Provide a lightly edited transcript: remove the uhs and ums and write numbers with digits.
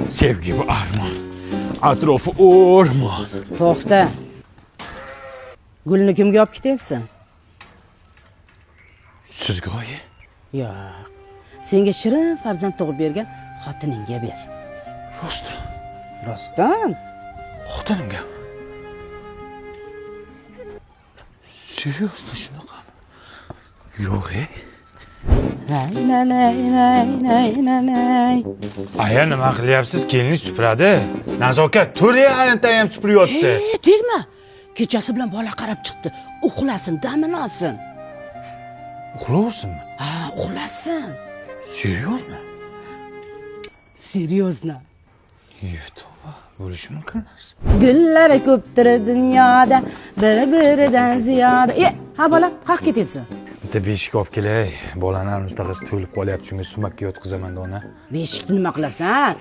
Sevgi bu armon. Atrofi o'rmon. To'xta. Gulni kimga olib ketyapsan? Sizga oyi? Yo'q. Senga shirin farzand tug'ib bergan xotiningga ber. Rostdan. Rostdan? Xotinimga. Seriozmi shunaqa? Yo'q, Aya nima qilyapsiz? Kelinlik supuradi. Nazokat to'la aranta ham supuryapti. Tegma. Kechasi bilan bola qarab chiqdi. Uxlasin, damini olsin. Uxlaversinmi? Ha, uxlasin. Seriozmi? Seriozna. Tavba, bo'lishi mumkin emas. Gullari ko'pdir dunyoda, bir-biridan ziyoda. Ha bola, qaq ketyapsan. Bitta beshik olib kelay. Bolaning mustaqasi to'lib qolyapti, shunga sumakka yotqizaman dona. Beshikni nima qilasan?